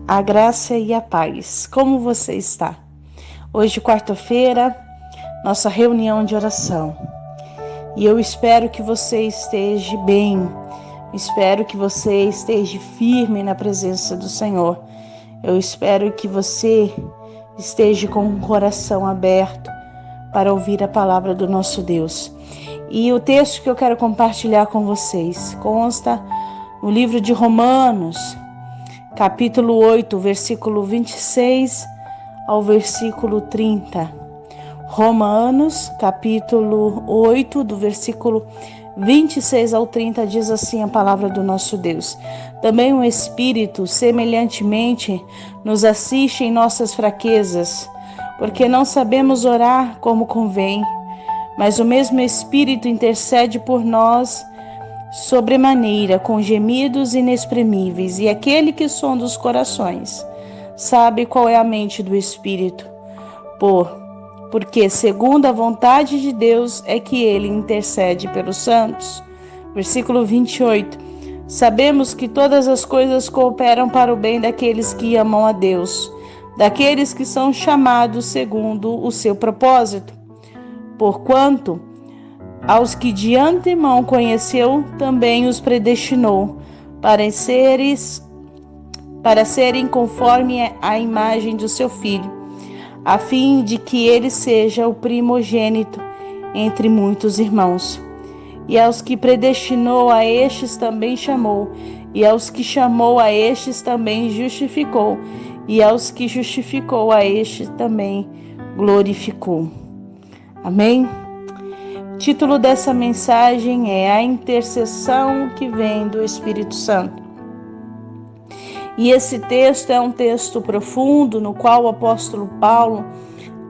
A graça e a paz. Como você está? Hoje, quarta-feira, nossa reunião de oração. E eu espero que você esteja bem. Espero que você esteja firme na presença do Senhor. Eu espero que você esteja com o coração aberto para ouvir a palavra do nosso Deus. E o texto que eu quero compartilhar com vocês consta no livro de Romanos, capítulo 8, versículo 26 ao versículo 30. Romanos, capítulo 8, do versículo 26 ao 30, diz assim a palavra do nosso Deus. Também o Espírito, semelhantemente, nos assiste em nossas fraquezas, porque não sabemos orar como convém, mas o mesmo Espírito intercede por nós sobremaneira, com gemidos inexprimíveis, e aquele que sonda os corações sabe qual é a mente do Espírito, porque segundo a vontade de Deus é que ele intercede pelos santos. Versículo 28. Sabemos que todas as coisas cooperam para o bem daqueles que amam a Deus, daqueles que são chamados segundo o seu propósito. Porquanto aos que de antemão conheceu, também os predestinou para serem conforme a imagem do seu Filho, a fim de que ele seja o primogênito entre muitos irmãos. E aos que predestinou, a estes também chamou, e aos que chamou, a estes também justificou, e aos que justificou, a estes também glorificou. Amém? O título dessa mensagem é A Intercessão que vem do Espírito Santo. E esse texto é um texto profundo, no qual o apóstolo Paulo,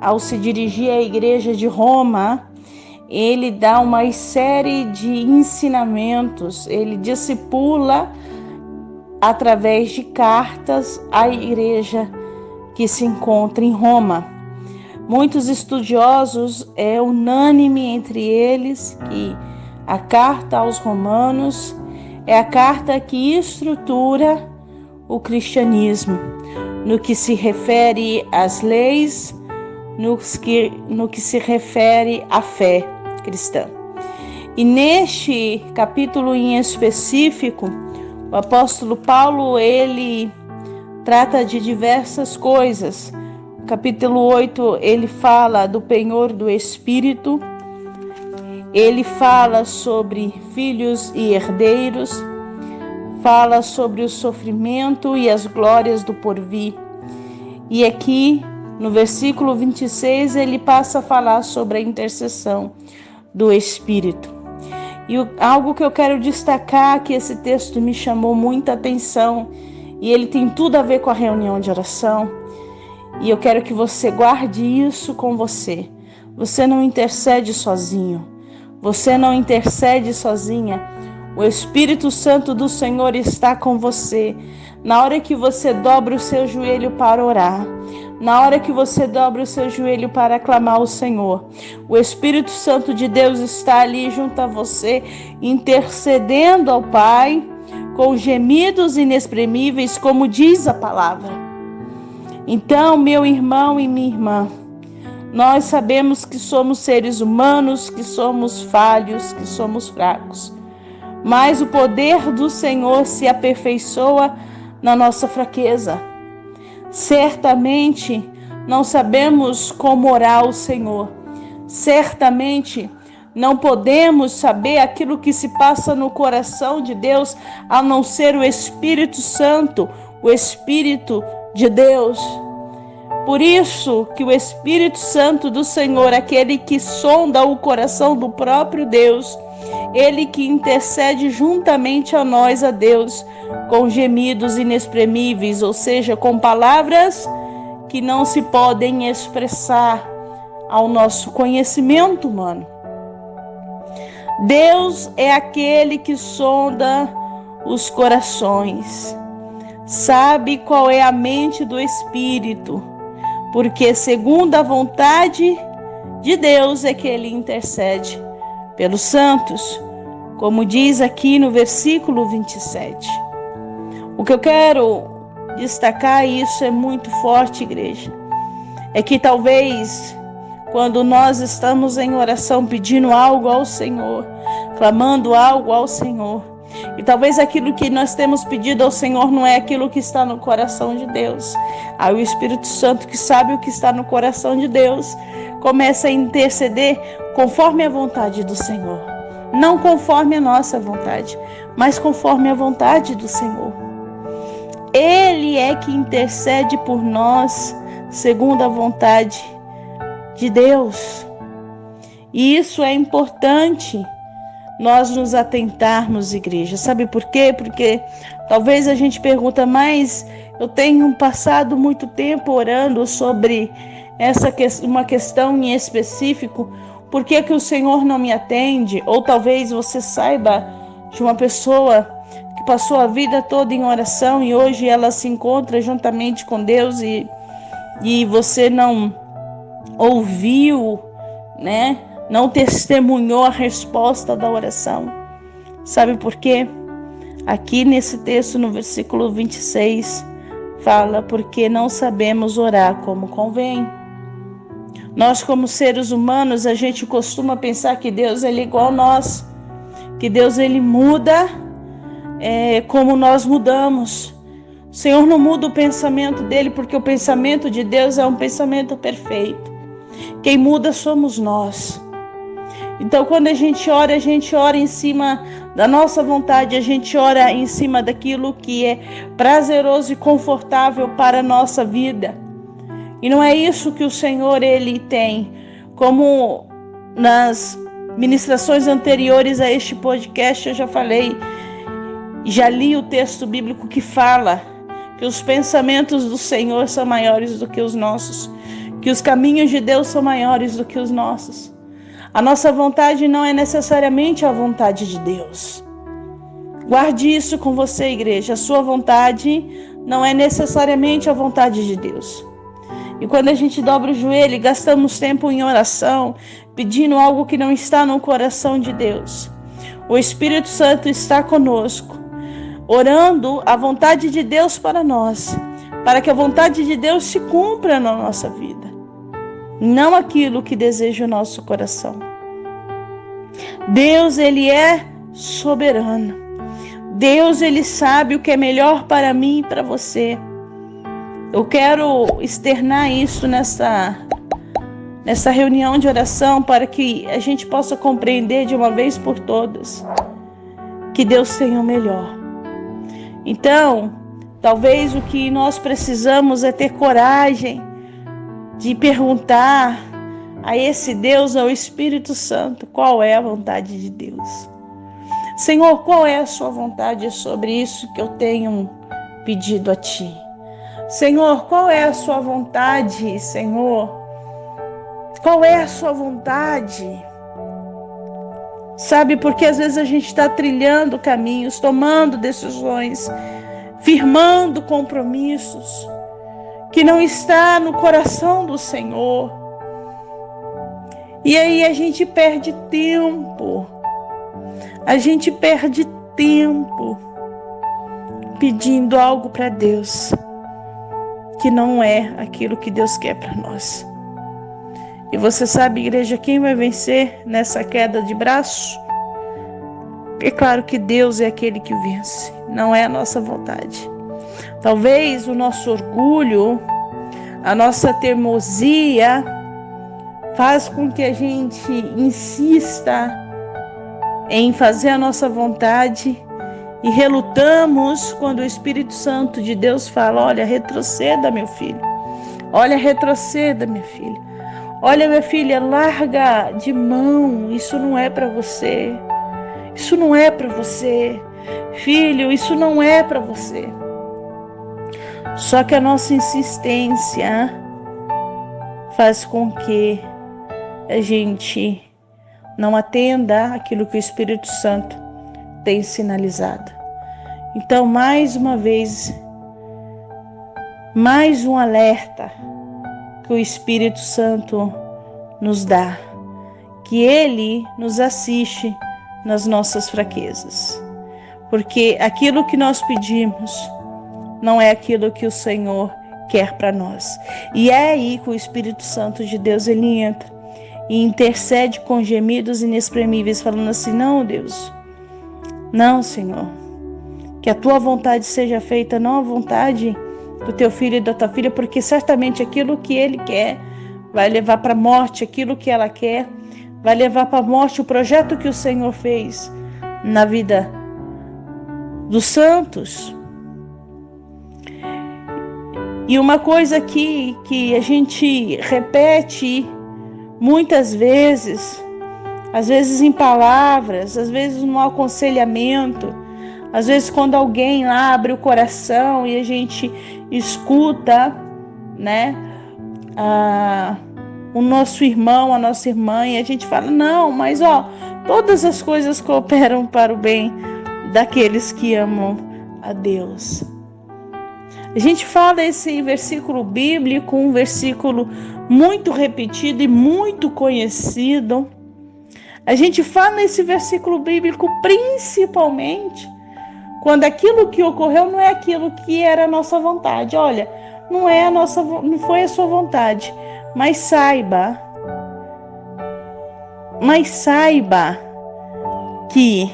ao se dirigir à igreja de Roma, ele dá uma série de ensinamentos, ele discipula através de cartas à igreja que se encontra em Roma. Muitos estudiosos, é unânime entre eles que a carta aos Romanos é a carta que estrutura o cristianismo, no que se refere às leis, no que se refere à fé cristã. E neste capítulo em específico, o apóstolo Paulo, ele trata de diversas coisas. Capítulo 8, ele fala do penhor do Espírito, ele fala sobre filhos e herdeiros, fala sobre o sofrimento e as glórias do porvir. E aqui, no versículo 26, ele passa a falar sobre a intercessão do Espírito. E algo que eu quero destacar, que esse texto me chamou muita atenção, e ele tem tudo a ver com a reunião de oração, e eu quero que você guarde isso com você. Você não intercede sozinho. Você não intercede sozinha. O Espírito Santo do Senhor está com você. Na hora que você dobra o seu joelho para orar, na hora que você dobra o seu joelho para clamar ao Senhor, o Espírito Santo de Deus está ali junto a você, intercedendo ao Pai, com gemidos inexprimíveis, como diz a palavra. Então, meu irmão e minha irmã, nós sabemos que somos seres humanos, que somos falhos, que somos fracos. Mas o poder do Senhor se aperfeiçoa na nossa fraqueza. Certamente não sabemos como orar ao Senhor. Certamente não podemos saber aquilo que se passa no coração de Deus, a não ser o Espírito Santo, o Espírito de Deus. Por isso que o Espírito Santo do Senhor, aquele que sonda o coração do próprio Deus, ele que intercede juntamente a nós, a Deus, com gemidos inexprimíveis, ou seja, com palavras que não se podem expressar ao nosso conhecimento humano. Deus é aquele que sonda os corações, sabe qual é a mente do Espírito, porque segundo a vontade de Deus é que ele intercede pelos santos, como diz aqui no versículo 27. O que eu quero destacar, e isso é muito forte, igreja, é que talvez quando nós estamos em oração pedindo algo ao Senhor, clamando algo ao Senhor, e talvez aquilo que nós temos pedido ao Senhor não é aquilo que está no coração de Deus. Aí o Espírito Santo, que sabe o que está no coração de Deus, começa a interceder conforme a vontade do Senhor. Não conforme a nossa vontade, mas conforme a vontade do Senhor. Ele é que intercede por nós segundo a vontade de Deus. E isso é importante nós nos atentarmos, igreja. Sabe por quê? Porque talvez a gente pergunta, mas eu tenho passado muito tempo orando sobre uma questão em específico, por que que o Senhor não me atende? Ou talvez você saiba de uma pessoa que passou a vida toda em oração e hoje ela se encontra juntamente com Deus e você não ouviu, né? Não testemunhou a resposta da oração. Sabe por quê? Aqui nesse texto, no versículo 26, fala, porque não sabemos orar como convém. Nós, como seres humanos, a gente costuma pensar que Deus ele é igual a nós, que Deus ele muda como nós mudamos. O Senhor não muda o pensamento dele, porque o pensamento de Deus é um pensamento perfeito. Quem muda somos nós. Então, quando a gente ora em cima da nossa vontade, a gente ora em cima daquilo que é prazeroso e confortável para a nossa vida. E não é isso que o Senhor ele tem. Como nas ministrações anteriores a este podcast eu já falei, já li o texto bíblico que fala que os pensamentos do Senhor são maiores do que os nossos, que os caminhos de Deus são maiores do que os nossos. A nossa vontade não é necessariamente a vontade de Deus. Guarde isso com você, igreja. A sua vontade não é necessariamente a vontade de Deus. E quando a gente dobra o joelho e gastamos tempo em oração, pedindo algo que não está no coração de Deus, o Espírito Santo está conosco, orando a vontade de Deus para nós, para que a vontade de Deus se cumpra na nossa vida. Não aquilo que deseja o nosso coração. Deus, ele é soberano. Deus, ele sabe o que é melhor para mim e para você. Eu quero externar isso nessa reunião de oração para que a gente possa compreender de uma vez por todas que Deus tem o melhor. Então, talvez o que nós precisamos é ter coragem de perguntar a esse Deus, ao Espírito Santo, qual é a vontade de Deus. Senhor, qual é a sua vontade sobre isso que eu tenho pedido a ti? Senhor, qual é a sua vontade, Senhor? Qual é a sua vontade? Sabe, porque às vezes a gente está trilhando caminhos, tomando decisões, firmando compromissos que não está no coração do Senhor. E aí a gente perde tempo. A gente perde tempo pedindo algo para Deus que não é aquilo que Deus quer para nós. E você sabe, igreja, quem vai vencer nessa queda de braço? É claro que Deus é aquele que vence, não é a nossa vontade. Talvez o nosso orgulho, a nossa teimosia, faz com que a gente insista em fazer a nossa vontade e relutamos quando o Espírito Santo de Deus fala: olha, retroceda, meu filho. Olha, retroceda, minha filha. Olha, minha filha, larga de mão. Isso não é para você. Isso não é para você. Filho, isso não é para você. Só que a nossa insistência faz com que a gente não atenda aquilo que o Espírito Santo tem sinalizado. Então, mais uma vez, mais um alerta que o Espírito Santo nos dá, que Ele nos assiste nas nossas fraquezas. Porque aquilo que nós pedimos não é aquilo que o Senhor quer para nós. E é aí que o Espírito Santo de Deus, ele entra e intercede com gemidos inexprimíveis, falando assim: não, Deus, não, Senhor, que a tua vontade seja feita, não a vontade do teu filho e da tua filha, porque certamente aquilo que ele quer vai levar para a morte, aquilo que ela quer vai levar para a morte o projeto que o Senhor fez na vida dos santos. E uma coisa que a gente repete muitas vezes, às vezes em palavras, às vezes no aconselhamento, às vezes quando alguém abre o coração e a gente escuta, né, o nosso irmão, a nossa irmã, e a gente fala: não, mas todas as coisas cooperam para o bem daqueles que amam a Deus. A gente fala esse versículo bíblico, um versículo muito repetido e muito conhecido. A gente fala esse versículo bíblico principalmente quando aquilo que ocorreu não é aquilo que era a nossa vontade. Olha, não foi a sua vontade, mas saiba que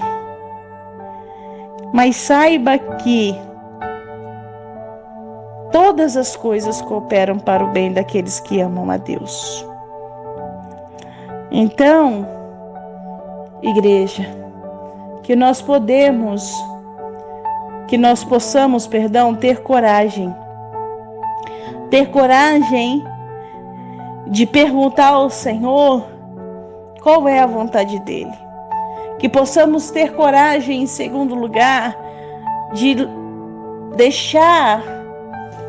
todas as coisas cooperam para o bem daqueles que amam a Deus. Então, igreja, que nós possamos ter coragem de perguntar ao Senhor qual é a vontade dele. Que possamos ter coragem, em segundo lugar, de deixar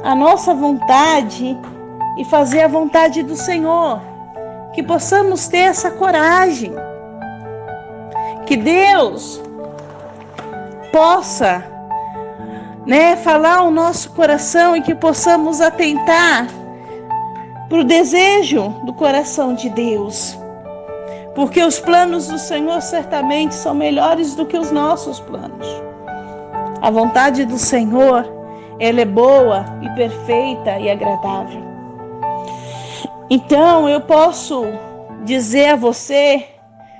a nossa vontade e fazer a vontade do Senhor. Que possamos ter essa coragem. Que Deus possa, falar ao nosso coração e que possamos atentar para o desejo do coração de Deus. Porque os planos do Senhor certamente são melhores do que os nossos planos. A vontade do Senhor, ela é boa e perfeita e agradável. Então, eu posso dizer a você,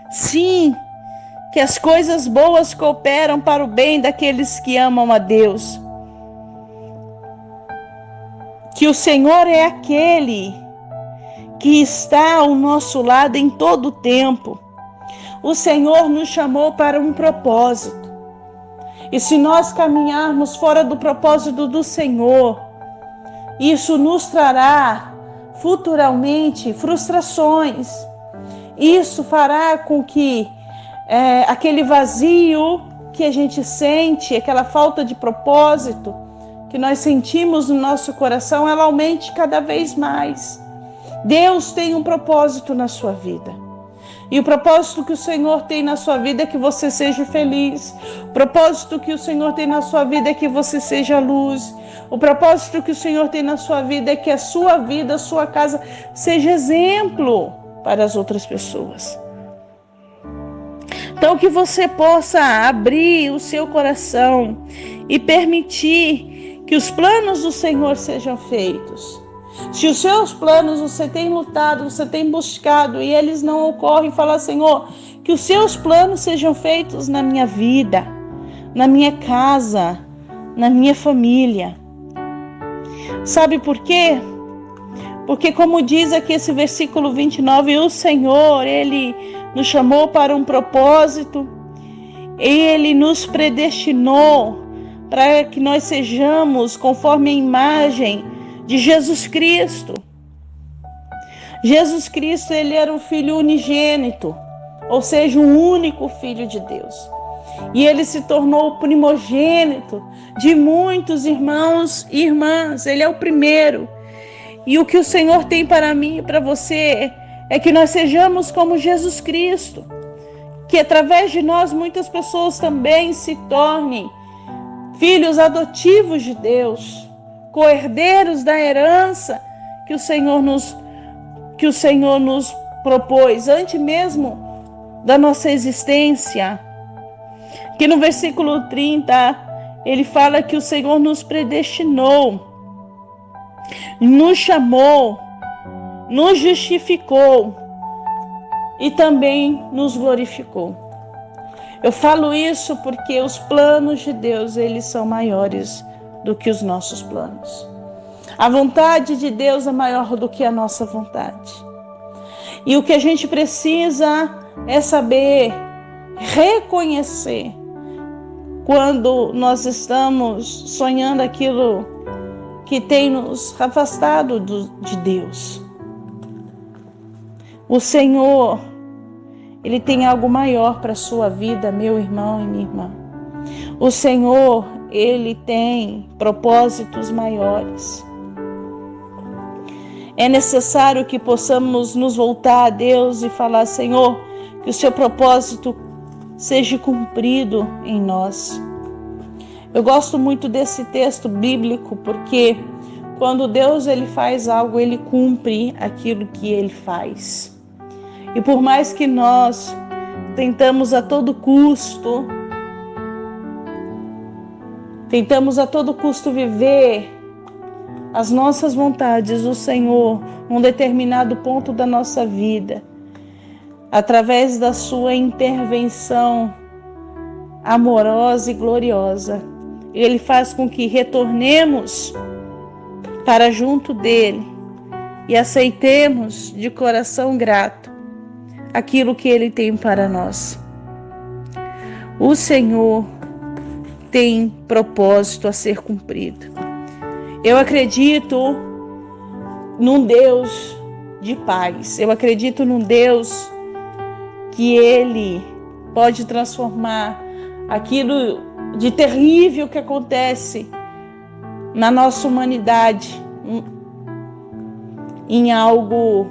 sim, que as coisas boas cooperam para o bem daqueles que amam a Deus. Que o Senhor é aquele que está ao nosso lado em todo o tempo. O Senhor nos chamou para um propósito. E se nós caminharmos fora do propósito do Senhor, isso nos trará futuramente frustrações. Isso fará com que aquele vazio que a gente sente, aquela falta de propósito que nós sentimos no nosso coração, ela aumente cada vez mais. Deus tem um propósito na sua vida. E o propósito que o Senhor tem na sua vida é que você seja feliz. O propósito que o Senhor tem na sua vida é que você seja luz. O propósito que o Senhor tem na sua vida é que a sua vida, a sua casa, seja exemplo para as outras pessoas. Então, que você possa abrir o seu coração e permitir que os planos do Senhor sejam feitos. Se os seus planos você tem lutado, você tem buscado e eles não ocorrem, fala: Senhor, que os seus planos sejam feitos na minha vida, na minha casa, na minha família. Sabe por quê? Porque, como diz aqui esse versículo 29, o Senhor, Ele nos chamou para um propósito, Ele nos predestinou para que nós sejamos conforme a imagem de Jesus Cristo. Jesus Cristo, Ele era o Filho unigênito, ou seja, o único Filho de Deus. E Ele se tornou o primogênito de muitos irmãos e irmãs. Ele é o primeiro. E o que o Senhor tem para mim e para você é que nós sejamos como Jesus Cristo. Que através de nós muitas pessoas também se tornem filhos adotivos de Deus, co-herdeiros da herança que o Senhor nos propôs, antes mesmo da nossa existência. Que no versículo 30 ele fala que o Senhor nos predestinou, nos chamou, nos justificou e também nos glorificou. Eu falo isso porque os planos de Deus, eles são maiores do que os nossos planos. A vontade de Deus é maior do que a nossa vontade. E o que a gente precisa é saber reconhecer quando nós estamos sonhando aquilo que tem nos afastado de Deus. O Senhor, Ele tem algo maior para a sua vida, meu irmão e minha irmã. O Senhor, Ele tem propósitos maiores. É necessário que possamos nos voltar a Deus e falar: Senhor, que o seu propósito seja cumprido em nós. Eu gosto muito desse texto bíblico porque quando Deus ele faz algo, ele cumpre aquilo que ele faz. E por mais que nós tentamos a todo custo viver as nossas vontades, o Senhor, num determinado ponto da nossa vida, através da sua intervenção amorosa e gloriosa, Ele faz com que retornemos para junto dEle e aceitemos de coração grato aquilo que Ele tem para nós. O Senhor tem propósito a ser cumprido. Eu acredito num Deus de paz. Eu acredito num Deus que Ele pode transformar aquilo de terrível que acontece na nossa humanidade em algo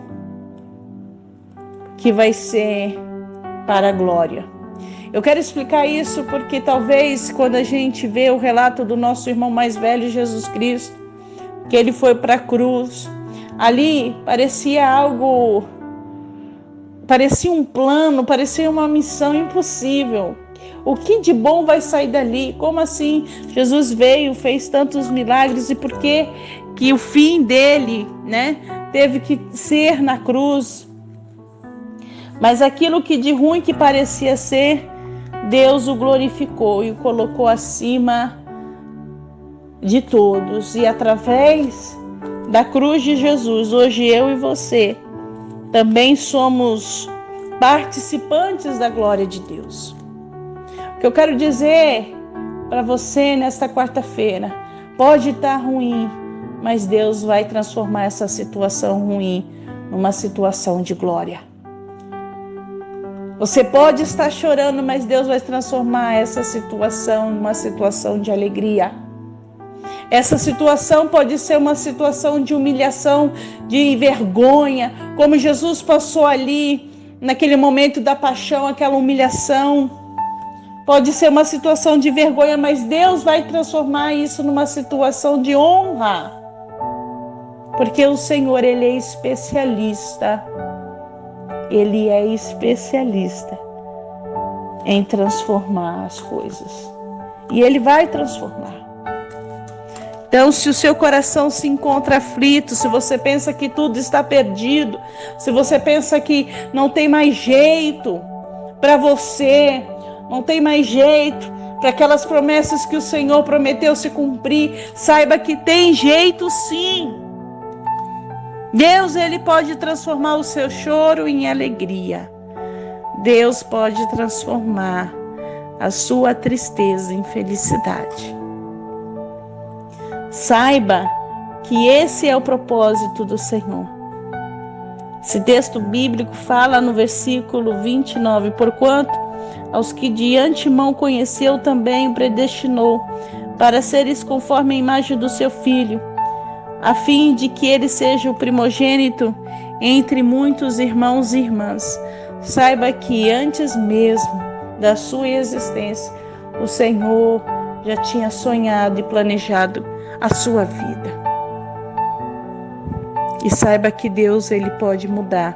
que vai ser para a glória. Eu quero explicar isso porque talvez quando a gente vê o relato do nosso irmão mais velho, Jesus Cristo, que ele foi para a cruz, ali parecia um plano, parecia uma missão impossível. O que de bom vai sair dali? Como assim? Jesus veio, fez tantos milagres e por que o fim dele, teve que ser na cruz? Mas aquilo que de ruim que parecia ser, Deus o glorificou e o colocou acima de todos. E através da cruz de Jesus, hoje eu e você também somos participantes da glória de Deus. O que eu quero dizer para você nesta quarta-feira, pode estar ruim, mas Deus vai transformar essa situação ruim numa situação de glória. Você pode estar chorando, mas Deus vai transformar essa situação numa situação de alegria. Essa situação pode ser uma situação de humilhação, de vergonha, como Jesus passou ali, naquele momento da paixão, aquela humilhação. Pode ser uma situação de vergonha, mas Deus vai transformar isso numa situação de honra. Porque o Senhor, Ele é especialista. Ele é especialista em transformar as coisas. E Ele vai transformar. Então, se o seu coração se encontra aflito, se você pensa que tudo está perdido, se você pensa que não tem mais jeito para você, não tem mais jeito para aquelas promessas que o Senhor prometeu se cumprir, saiba que tem jeito sim. Deus, Ele pode transformar o seu choro em alegria. Deus pode transformar a sua tristeza em felicidade. Saiba que esse é o propósito do Senhor. Esse texto bíblico fala no versículo 29, porquanto aos que de antemão conheceu também o predestinou, para seres conforme a imagem do seu Filho, a fim de que ele seja o primogênito entre muitos irmãos e irmãs. Saiba que antes mesmo da sua existência, o Senhor já tinha sonhado e planejado a sua vida. E saiba que Deus, Ele pode mudar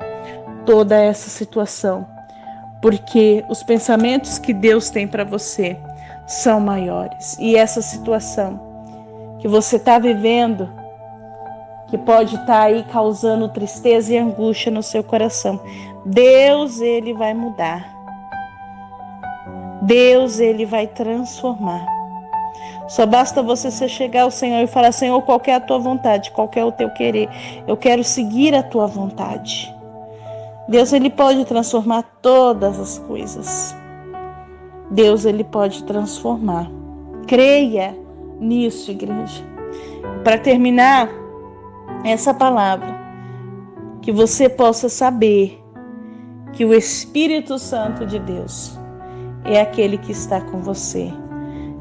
toda essa situação, porque os pensamentos que Deus tem para você são maiores. E essa situação que você está vivendo, que pode estar aí causando tristeza e angústia no seu coração, Deus, Ele vai mudar. Deus, Ele vai transformar. Só basta você se chegar ao Senhor e falar: Senhor, qual é a tua vontade? Qual é o teu querer? Eu quero seguir a tua vontade. Deus, Ele pode transformar todas as coisas. Deus, Ele pode transformar. Creia nisso, igreja. Para terminar essa palavra, que você possa saber que o Espírito Santo de Deus é aquele que está com você,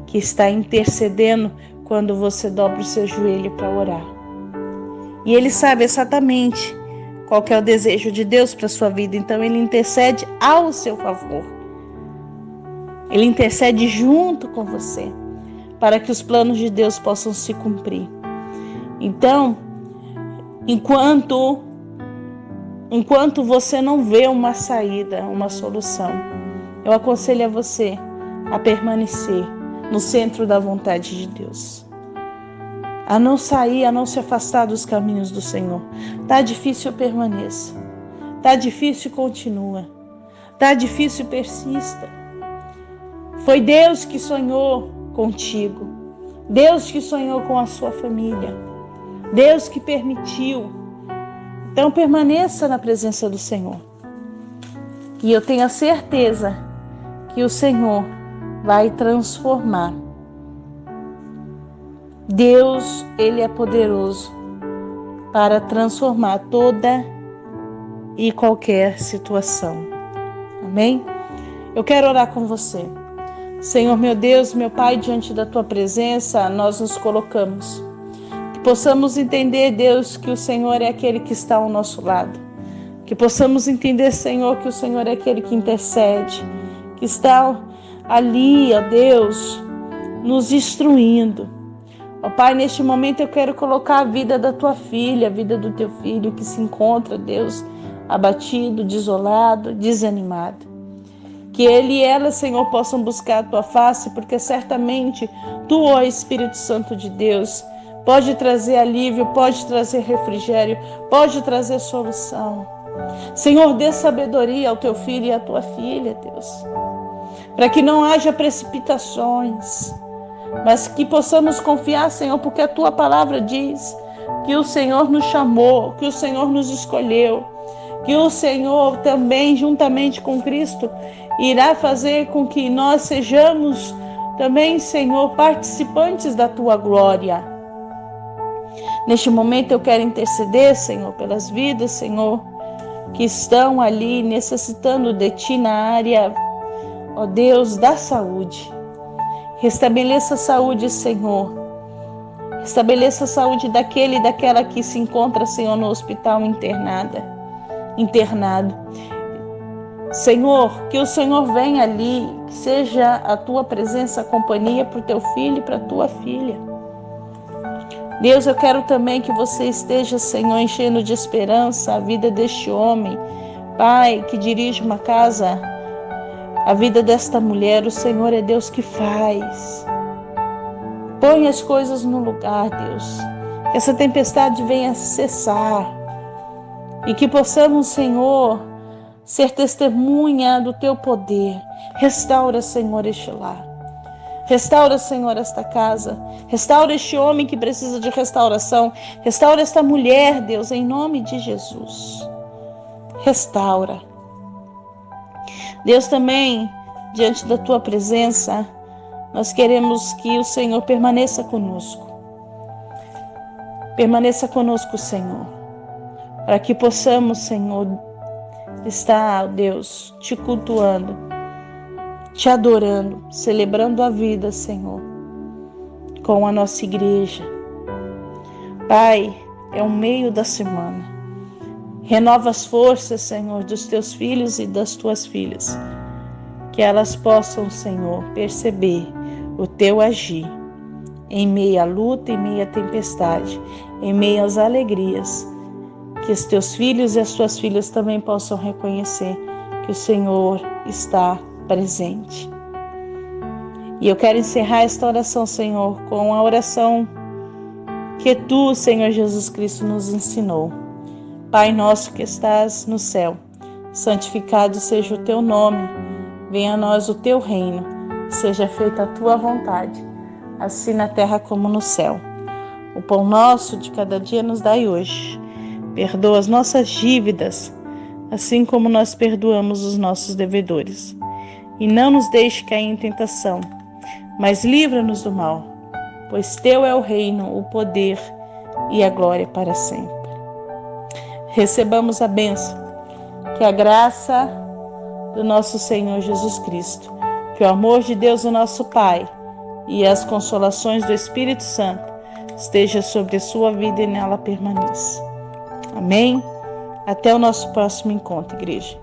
que está intercedendo quando você dobra o seu joelho para orar. E Ele sabe exatamente qual que é o desejo de Deus para a sua vida, então Ele intercede ao seu favor. Ele intercede junto com você, para que os planos de Deus possam se cumprir. Então, enquanto você não vê uma saída, uma solução, eu aconselho a você a permanecer no centro da vontade de Deus. A não sair, a não se afastar dos caminhos do Senhor. Tá difícil, permaneça. Tá difícil, continua. Tá difícil, persista. Foi Deus que sonhou contigo. Deus que sonhou com a sua família. Deus que permitiu. Então permaneça na presença do Senhor. E eu tenho a certeza que o Senhor vai transformar. Deus, Ele é poderoso para transformar toda e qualquer situação. Amém? Eu quero orar com você. Senhor, meu Deus, meu Pai, diante da Tua presença, nós nos colocamos. Que possamos entender, Deus, que o Senhor é aquele que está ao nosso lado. Que possamos entender, Senhor, que o Senhor é aquele que intercede, que está ali, ó Deus, nos instruindo. Ó Pai, neste momento eu quero colocar a vida da Tua filha, a vida do Teu filho que se encontra, Deus, abatido, desolado, desanimado. Que ele e ela, Senhor, possam buscar a Tua face, porque certamente Tu, ó Espírito Santo de Deus, pode trazer alívio, pode trazer refrigério, pode trazer solução. Senhor, dê sabedoria ao Teu filho e à Tua filha, Deus, para que não haja precipitações, mas que possamos confiar, Senhor, porque a Tua palavra diz que o Senhor nos chamou, que o Senhor nos escolheu, que o Senhor também, juntamente com Cristo, irá fazer com que nós sejamos também, Senhor, participantes da Tua glória. Neste momento eu quero interceder, Senhor, pelas vidas, Senhor, que estão ali necessitando de Ti na área, ó Deus, da saúde. Restabeleça a saúde, Senhor. Restabeleça a saúde daquele e daquela que se encontra, Senhor, no hospital internado. Senhor, que o Senhor venha ali, que seja a Tua presença, a companhia para o Teu filho e para a Tua filha. Deus, eu quero também que você esteja, Senhor, enchendo de esperança a vida deste homem, Pai, que dirige uma casa, a vida desta mulher. O Senhor é Deus que faz. Põe as coisas no lugar, Deus. Que essa tempestade venha cessar. E que possamos, Senhor, ser testemunha do Teu poder. Restaura, Senhor, este lar. Restaura, Senhor, esta casa. Restaura este homem que precisa de restauração. Restaura esta mulher, Deus, em nome de Jesus. Restaura. Deus, também, diante da Tua presença, nós queremos que o Senhor permaneça conosco. Permaneça conosco, Senhor, para que possamos, Senhor, estar, Deus, Te cultuando, Te adorando, celebrando a vida, Senhor, com a nossa igreja. Pai, é o meio da semana. Renova as forças, Senhor, dos Teus filhos e das Tuas filhas. Que elas possam, Senhor, perceber o Teu agir em meio à luta, em meio à tempestade, em meio às alegrias. Que os Teus filhos e as Tuas filhas também possam reconhecer que o Senhor está presente. E eu quero encerrar esta oração, Senhor, com a oração que Tu, Senhor Jesus Cristo, nos ensinou. Pai nosso que estás no céu, santificado seja o Teu nome. Venha a nós o Teu reino. Seja feita a Tua vontade, assim na terra como no céu. O pão nosso de cada dia nos dai hoje. Perdoa as nossas dívidas, assim como nós perdoamos os nossos devedores. E não nos deixe cair em tentação, mas livra-nos do mal, pois Teu é o reino, o poder e a glória para sempre. Recebamos a bênção, que a graça do nosso Senhor Jesus Cristo, que o amor de Deus, o nosso Pai, e as consolações do Espírito Santo esteja sobre a sua vida e nela permaneça. Amém? Até o nosso próximo encontro, igreja.